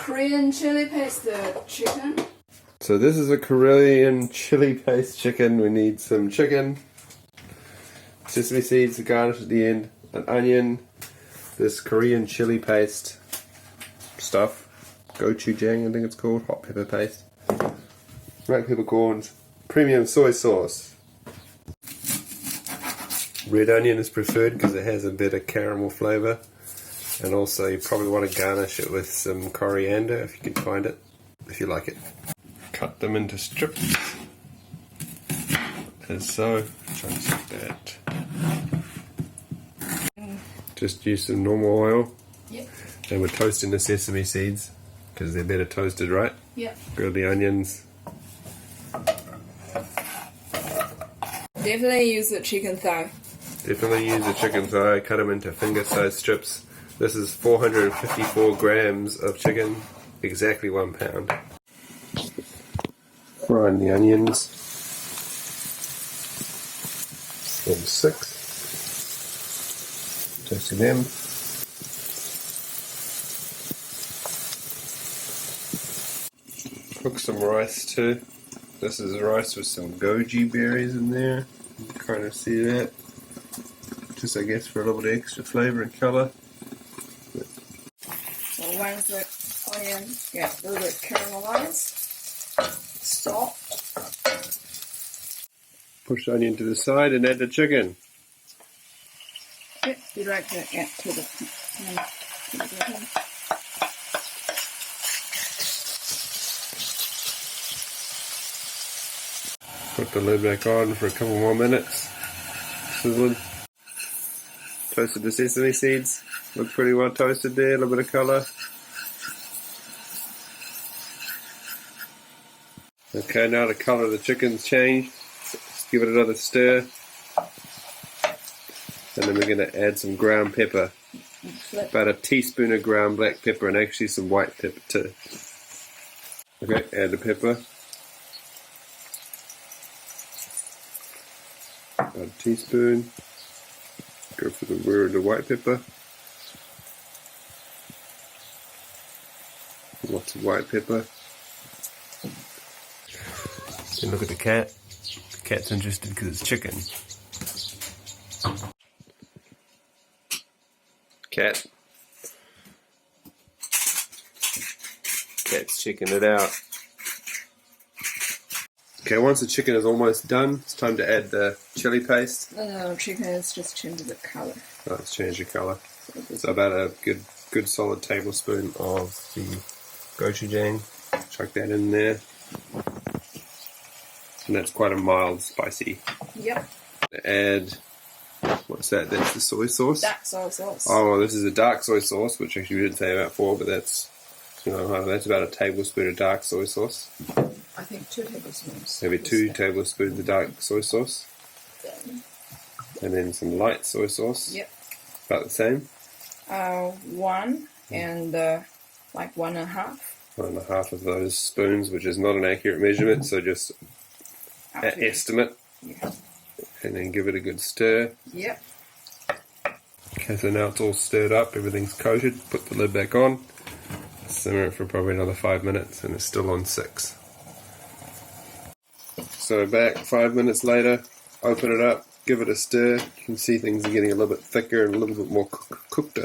Korean chili paste chicken. So this is a Korean chili paste chicken. We need some chicken, sesame seeds to garnish at the end, an onion, this Korean chili paste stuff, gochujang I think it's called, hot pepper paste, black peppercorns, premium soy sauce. Red onion is preferred because it has a better caramel flavour, and also you probably want to garnish it with some coriander if you can find it, if you like it. Cut them into strips, as so, chunks like that. Just use some normal oil. Yep. And we're toasting the sesame seeds because they're better toasted, right? Yep. Grill the onions. Definitely use the chicken thigh. Definitely use a chicken thigh, cut them into finger-sized strips. This is 454 grams of chicken, exactly 1 pound. Frying the onions. Then 6. Toasting them. Cook some rice too. This is rice with some goji berries in there. You can kind of see that. Just I guess for a little bit of extra flavour and colour. So once the onion gets a little bit caramelized, salt. Push the onion to the side and add the chicken. Yep, direct it to the chicken. Put the lid back on for a couple more minutes. Sizzling. Toasted the sesame seeds. Look pretty well toasted there, a little bit of colour. Okay, now the colour of the chicken's changed. Let's give it another stir. And then we're going to add some ground pepper. About a teaspoon of ground black pepper and actually some white pepper too. Okay, add the pepper. About a teaspoon. Go for the white pepper. Lots of white pepper. Then look at the cat. The cat's interested because it's chicken. Cat. Cat's checking it out. Okay, once the chicken is almost done, it's time to add the chili paste. No, chicken is just changing the color. Oh, it's changed the colour. So about a good solid tablespoon of the gochujang. Chuck that in there. And that's quite a mild spicy. Yep. Add, what's that? That's the soy sauce? Dark soy sauce. Oh, this is a dark soy sauce, which actually we didn't say about before, but that's, that's about a tablespoon of dark soy sauce. I think 2 tablespoons. Maybe 2 tablespoons of dark soy sauce. And then some light soy sauce. Yep. About the same. 1 and like 1.5. 1.5 of those spoons, which is not an accurate measurement, so just an estimate. Yeah. And then give it a good stir. Yep. Okay, so now it's all stirred up, everything's coated. Put the lid back on. Simmer it for probably another 5 minutes, and it's still on 6. So back 5 minutes later, open it up, give it a stir. You can see things are getting a little bit thicker and a little bit more cooked.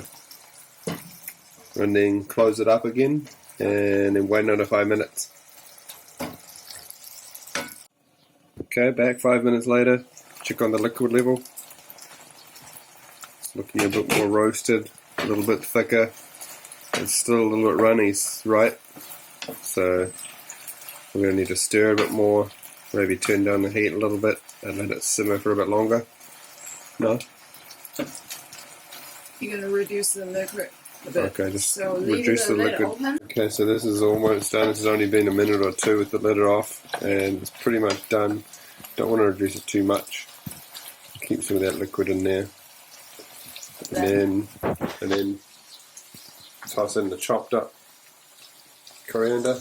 And then close it up again, and then wait another 5 minutes. Okay, back 5 minutes later, check on the liquid level. It's looking a bit more roasted, a little bit thicker. It's still a little bit runny, right? So we're going to need to stir a bit more, maybe turn down the heat a little bit and let it simmer for a bit longer. No? You're going to reduce the liquid a bit. Okay, just so reduce the lid liquid. open. Okay, so this is almost done. This has only been a minute or two with the lid off, and it's pretty much done. Don't want to reduce it too much. Keep some of that liquid in there. And then toss in the chopped up coriander.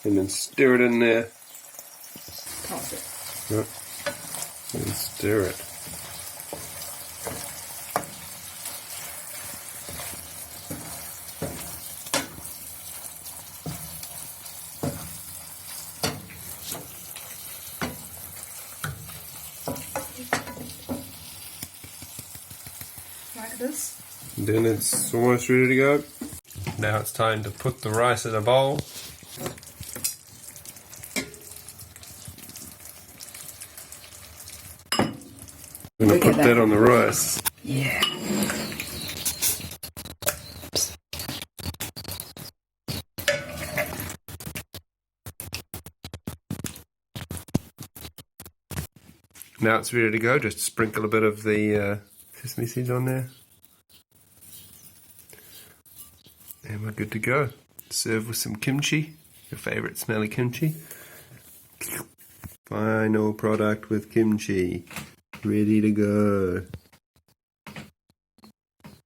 And then stir it in there. Toss it. Yep. And stir it. this. Then it's almost ready to go. Now it's time to put the rice in a bowl. I'm going Look to at put that on the rice. Yeah. Now it's ready to go. Just sprinkle a bit of the sesame seeds on there. And we're good to go. Serve with some kimchi, your favorite smelly kimchi. Final product with kimchi. Ready to go.